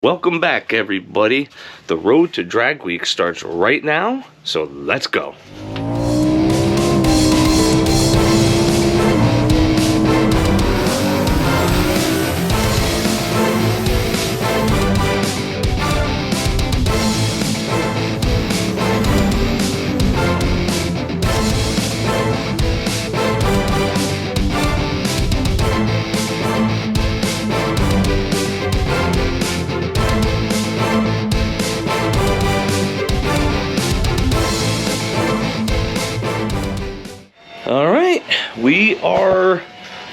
Welcome back, everybody. The road to Drag Week starts right now, so let's go. Alright, we are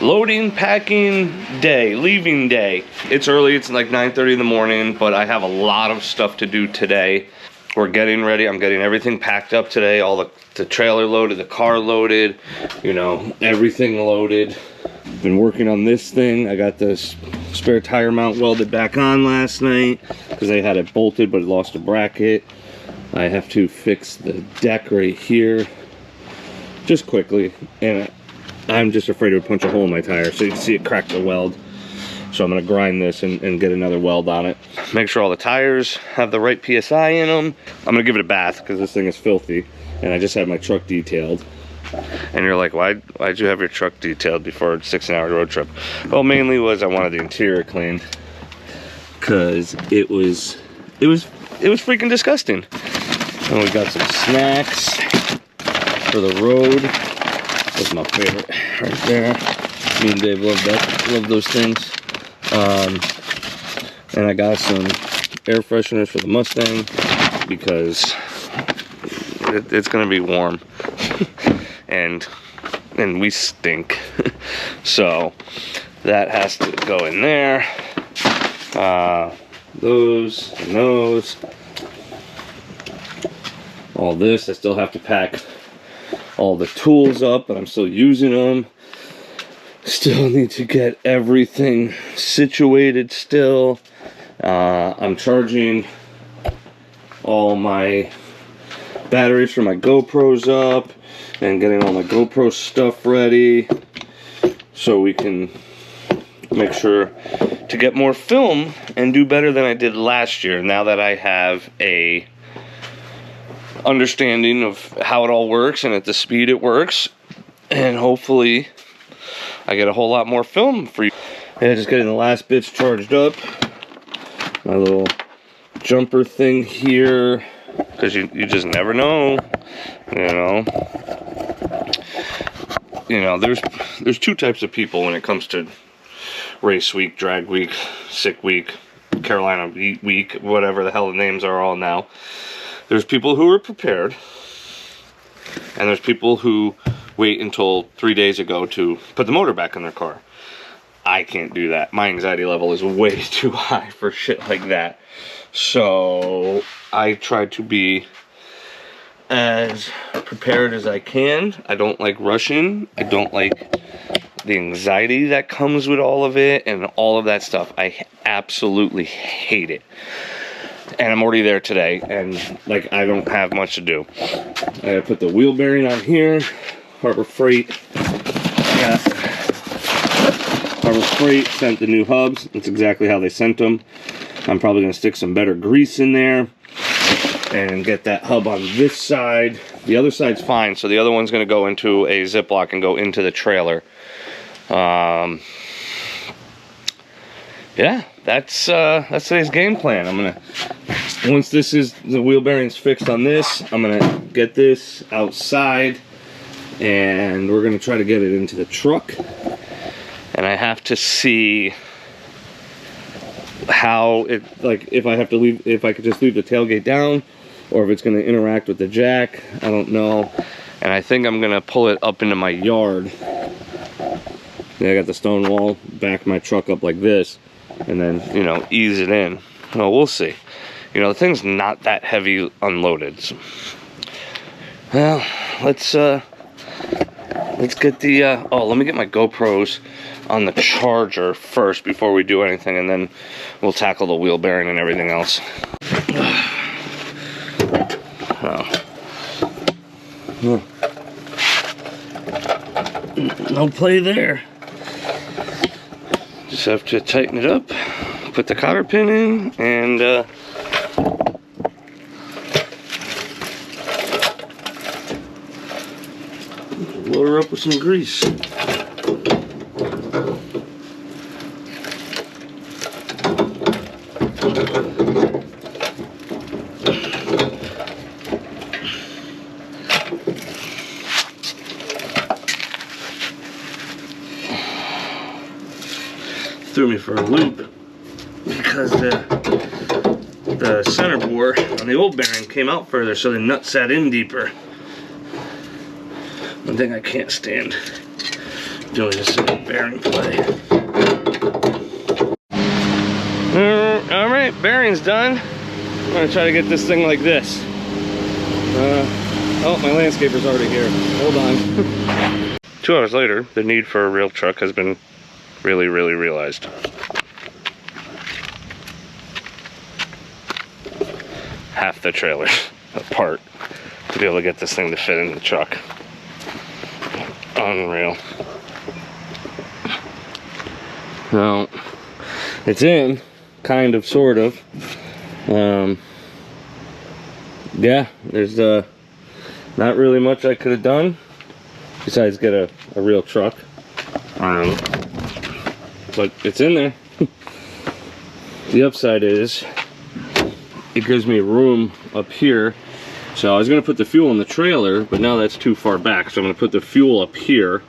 loading, packing day, leaving day. It's early, it's like 9:30 in the morning, but I have a lot of stuff to do today. We're getting ready, I'm getting everything packed up today, all the trailer loaded, the car loaded, you know, everything loaded. Been working on this thing. I got this spare tire mount welded back on last night because they had it bolted but it lost a bracket. I have to fix the deck right here just quickly, and I'm just afraid it would punch a hole in my tire, so you can see it cracked the weld. So I'm gonna grind this and get another weld on it. Make sure all the tires have the right PSI in them. I'm gonna give it a bath because this thing is filthy, and I just had my truck detailed. And you're like, why'd you have your truck detailed before a 6-hour road trip? Well, mainly was I wanted the interior cleaned because it was freaking disgusting. And we got some snacks for the road. That's my favorite right there. Me and Dave love those things. And I got some air fresheners for the Mustang because it's gonna be warm and we stink. So that has to go in there. Those and those. All this, I still have to pack all the tools up, but I'm still using them. Still need to get everything situated still. I'm charging all my batteries for my GoPros up and getting all my GoPro stuff ready so we can make sure to get more film and do better than I did last year, now that I have a understanding of how it all works and at the speed it works, and hopefully I get a whole lot more film for you. Yeah, just getting the last bits charged up. My little jumper thing here, because you just never know, you know, there's two types of people when it comes to race week, drag week, sick week, Carolina week, whatever the hell the names are all now. There's people who are prepared, and there's people who wait until 3 days ago to put the motor back in their car. I can't do that. My anxiety level is way too high for shit like that. So I try to be as prepared as I can. I don't like rushing. I don't like the anxiety that comes with all of it and all of that stuff. I absolutely hate it. And I'm already there today, and like I don't have much to do. I gotta put the wheel bearing on here. Harbor Freight sent the new hubs. That's exactly how they sent them. I'm probably gonna stick some better grease in there and get that hub on this side. The other side's fine, so the other one's gonna go into a Ziploc and go into the trailer. Yeah, that's today's game plan. I'm gonna, once the wheel bearing's fixed on this, I'm gonna get this outside and we're gonna try to get it into the truck. And I have to see how it, like, if I could just leave the tailgate down or if it's gonna interact with the jack. I don't know. And I think I'm gonna pull it up into my yard. Yeah, I got the stone wall, back my truck up like this, and then, you know, ease it in. Well, we'll see. You know, the thing's not that heavy unloaded. So. Well, let's get the, let me get my GoPros on the charger first before we do anything, and then we'll tackle the wheel bearing and everything else. No play there. Just have to tighten it up, put the cotter pin in and load her up with some grease. Threw me for a loop because the center bore on the old bearing came out further, so the nut sat in deeper. One thing I can't stand doing this in bearing play. All right, bearing's done. I'm gonna try to get this thing like this. Oh, my landscaper's already here. Hold on. 2 hours later, the need for a real truck has been really realized. Half the trailer apart to be able to get this thing to fit in the truck. Unreal. Well, it's in, kind of, sort of. Yeah, there's not really much I could have done besides get a real truck. But it's in there. The upside is it gives me room up here. So I was gonna put the fuel in the trailer, but now that's too far back. So I'm gonna put the fuel up here,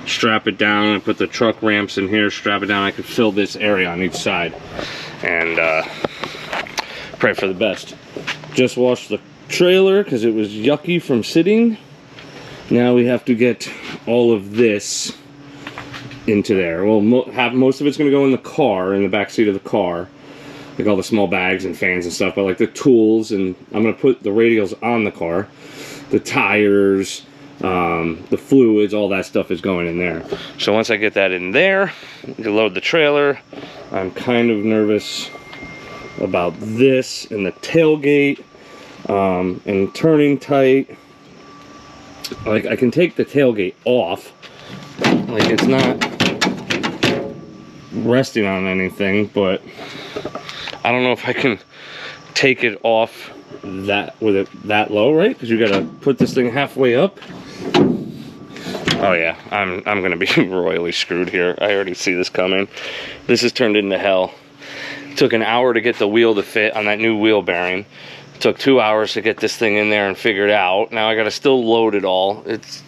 strap it down, and put the truck ramps in here, strap it down. I could fill this area on each side and pray for the best. Just washed the trailer because it was yucky from sitting. Now we have to get all of this into there. Well, most of it's going to go in the car, in the back seat of the car, like all the small bags and fans and stuff, but like the tools, and I'm going to put the radials on the car, the tires, the fluids, all that stuff is going in there. So once I get that in there, you load the trailer. I'm kind of nervous about this and the tailgate and turning tight. Like, I can take the tailgate off, like it's not resting on anything, but I don't know if I can take it off that with it that low, right? Because you gotta put this thing halfway up. Oh yeah, I'm gonna be royally screwed here. I already see this coming. This has turned into hell. It took an hour to get the wheel to fit on that new wheel bearing. It took 2 hours to get this thing in there and figure it out. Now I gotta still load it all. It's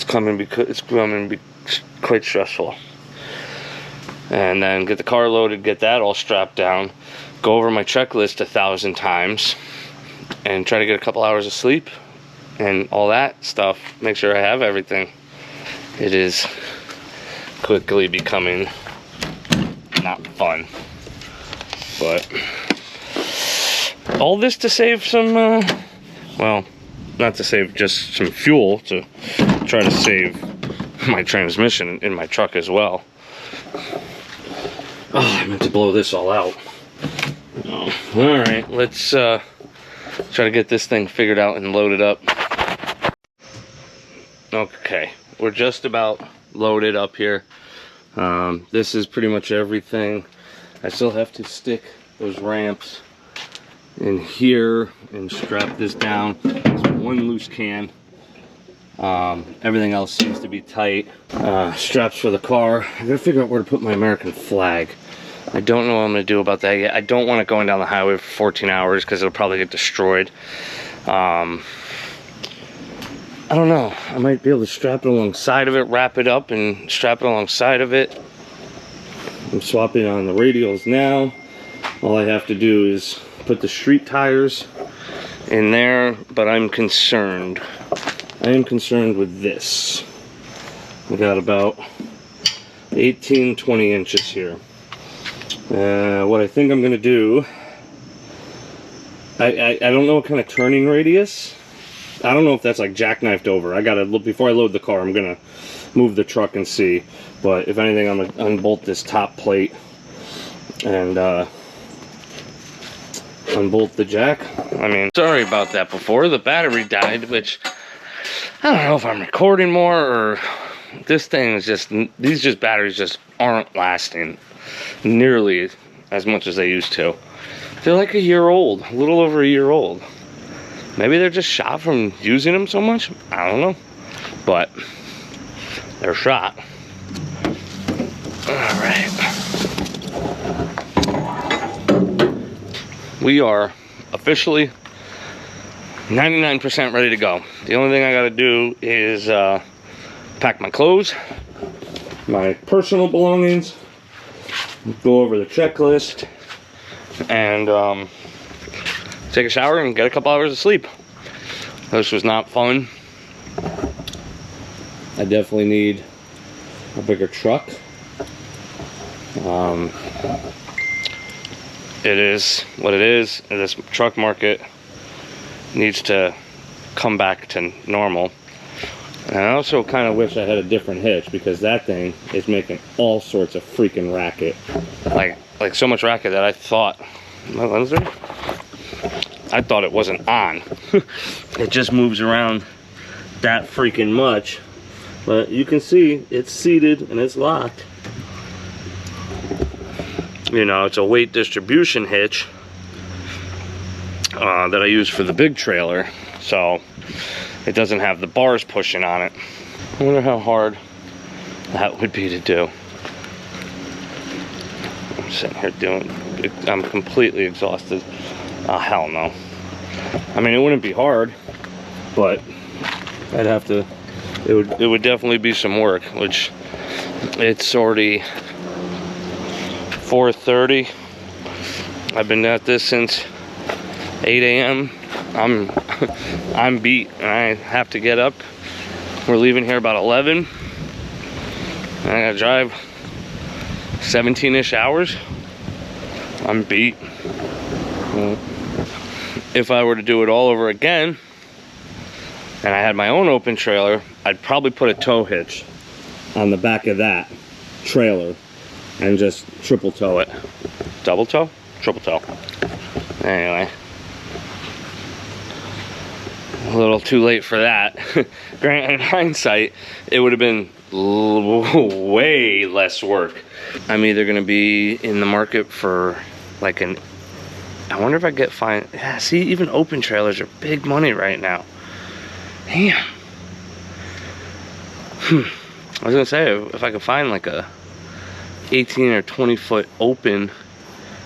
coming to be quite stressful. And then get the car loaded, get that all strapped down, go over my checklist 1,000 times, and try to get a couple hours of sleep and all that stuff. Make sure I have everything. It is quickly becoming not fun, but all this to save some, well, not to save just some fuel, to try to save my transmission in my truck as well. Oh, I meant to blow this all out. Oh. All right, let's try to get this thing figured out and loaded up. Okay, we're just about loaded up here. This is pretty much everything. I still have to stick those ramps in here and strap this down. There's one loose can. Everything else seems to be tight. Straps for the car. I gotta figure out where to put my American flag. I don't know what I'm gonna do about that yet. I don't want it going down the highway for 14 hours because it'll probably get destroyed. I don't know. I might be able to strap it alongside of it, wrap it up and strap it alongside of it. I'm swapping on the radials now. All I have to do is put the street tires in there, but I'm concerned. I am concerned with this. We got about 18-20 inches here. What I think I'm gonna do, I don't know what kind of turning radius. I don't know if that's like jackknifed over. I gotta look before I load the car. I'm gonna move the truck and see. But if anything, I'm gonna unbolt this top plate and unbolt the jack. I mean, sorry about that before. The battery died, which I don't know if I'm recording more or this thing is just, these batteries just aren't lasting nearly as much as they used to. They're like a year old, a little over a year old. Maybe they're just shot from using them so much. I don't know, but they're shot. All right. We are officially 99% ready to go. The only thing I gotta do is pack my clothes, my personal belongings, go over the checklist, and take a shower and get a couple hours of sleep. This was not fun. I definitely need a bigger truck. It is what it is. This truck market needs to come back to normal. And I also kind of wish I had a different hitch, because that thing is making all sorts of freaking racket. Like so much racket that I thought, what is it? I thought it wasn't on. It just moves around that freaking much. But you can see it's seated and it's locked. You know, it's a weight distribution hitch that I use for the big trailer, so it doesn't have the bars pushing on it. I wonder how hard that would be to do. I'm sitting here I'm completely exhausted. Oh, hell no. I mean, it wouldn't be hard, but I'd have to, it would definitely be some work, which it's already 4:30. I've been at this since 8 a.m. I'm beat, and I have to get up. We're leaving here about 11. And I gotta drive 17-ish hours. I'm beat. If I were to do it all over again, and I had my own open trailer, I'd probably put a tow hitch on the back of that trailer and just triple tow it. Double tow? Triple tow. Anyway. A little too late for that. Granted, in hindsight, it would have been way less work. I'm either gonna be in the market for like I wonder if I get fine. Yeah, see, even open trailers are big money right now. Damn. I was gonna say, if I could find like a 18 or 20 foot open,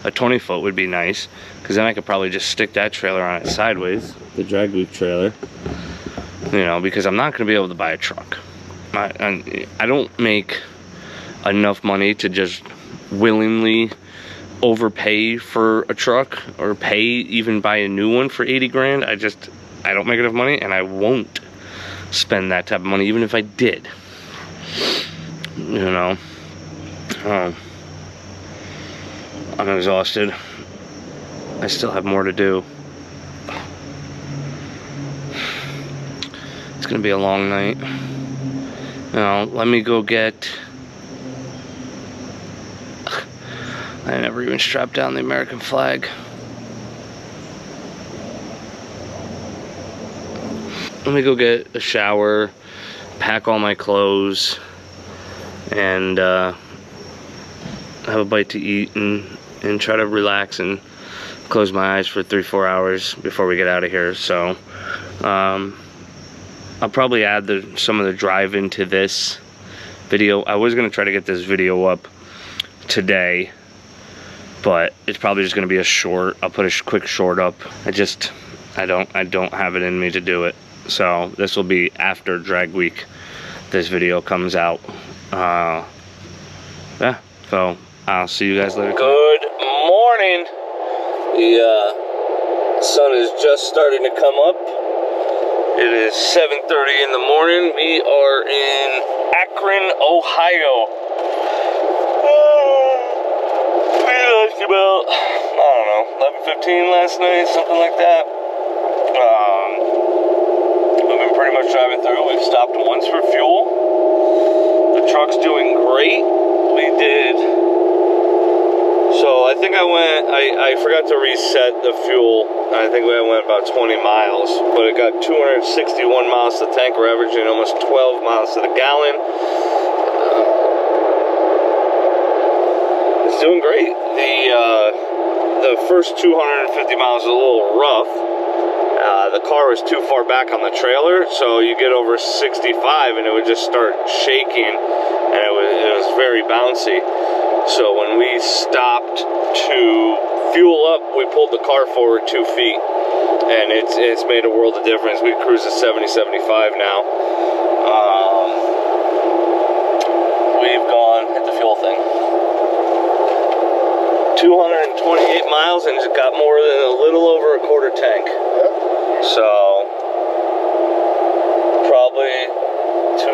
a 20 foot would be nice, because then I could probably just stick that trailer on it sideways, the Dragweek trailer, you know, because I'm not gonna be able to buy a truck. I don't make enough money to just willingly overpay for a truck, or pay even buy a new one for 80 grand. I don't make enough money, and I won't spend that type of money even if I did, you know. I'm exhausted. I still have more to do. It's gonna be a long night. Now, let me go get... I never even strapped down the American flag. Let me go get a shower, pack all my clothes, and have a bite to eat, and try to relax and close my eyes for 3-4 hours before we get out of here. So I'll probably add some of the drive into this video. I was gonna try to get this video up today, but it's probably just gonna be a short. I'll put a quick short up. I don't have it in me to do it. So this will be after Drag Week. This video comes out. Yeah, so I'll see you guys later. Good morning. The sun is just starting to come up. It is 7:30 in the morning. We are in Akron, Ohio. We left about, I don't know, 11:15 last night, something like that. We've been pretty much driving through. We've stopped once for fuel. The truck's doing great. We did, so I think I forgot to reset the fuel. I think I went about 20 miles, but it got 261 miles to the tank. We're averaging almost 12 miles to the gallon. It's doing great. The first 250 miles was a little rough. The car was too far back on the trailer, so you get over 65 and it would just start shaking, and it was very bouncy. So when we stopped to fuel up, we pulled the car forward 2 feet, and it's made a world of difference. We cruise at 70, 75 now. We've gone, hit the fuel thing, 228 miles, and it's got more than a little over a quarter tank. So probably 275,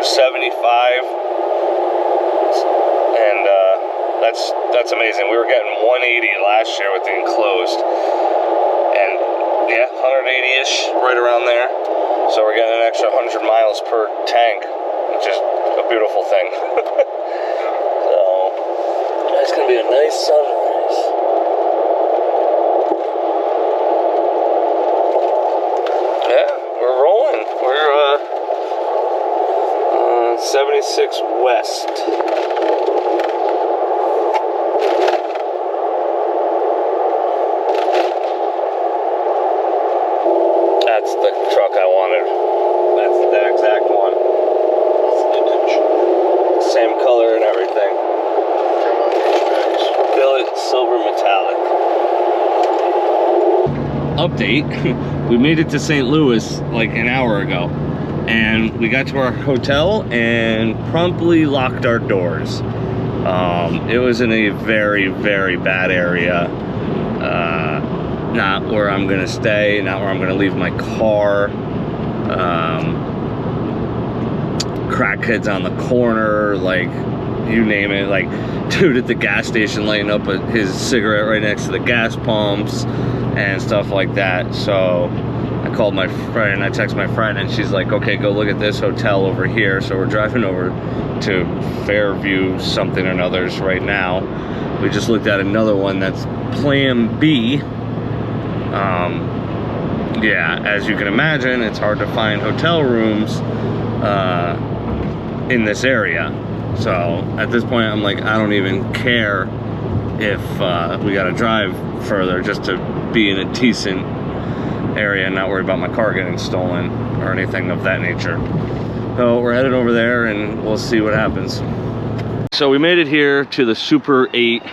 and that's amazing. We were getting 180 last year with the enclosed, and yeah, 180-ish, right around there. So we're getting an extra 100 miles per tank, which is a beautiful thing. So it's gonna be a nice sunrise. Yeah, we're rolling. We're 76 west. That's the truck I wanted. That's the exact one. Same color and everything. Billet silver metallic. Update. We made it to St. Louis like an hour ago, and we got to our hotel and promptly locked our doors. It was in a very, very bad area. Not where I'm gonna stay, not where I'm gonna leave my car. Crackheads on the corner, like, you name it. Like, dude at the gas station lighting up his cigarette right next to the gas pumps and stuff like that. So I called my friend, I texted my friend, and she's like, okay, go look at this hotel over here. So we're driving over to Fairview something or another's right now. We just looked at another one that's Plan B. Yeah, as you can imagine, it's hard to find hotel rooms in this area. So at this point, I'm like, I don't even care if we gotta drive further just to be in a decent area and not worry about my car getting stolen or anything of that nature. So we're headed over there and we'll see what happens. So we made it here to the Super 8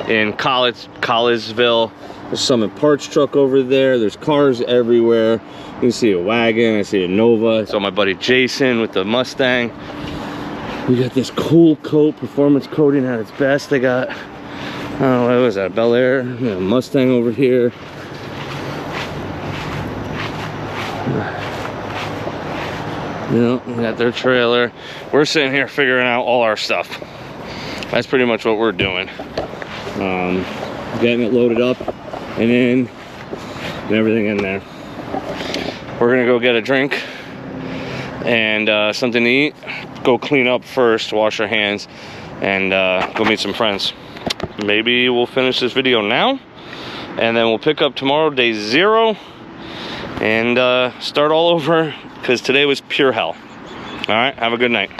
in Collegeville. There's some parts truck over there. There's cars everywhere. You can see a wagon, I see a Nova. So my buddy Jason with the Mustang. We got this cool coat, performance coating at its best. They got, oh, what was that, Bel Air? Yeah, Mustang over here. You know, we got their trailer. We're sitting here figuring out all our stuff. That's pretty much what we're doing. Getting it loaded up and in and everything in there. We're gonna go get a drink and something to eat. Go clean up first, wash our hands, and go meet some friends. Maybe we'll finish this video now, and then we'll pick up tomorrow, day 0, and start all over, because today was pure hell. All right, have a good night.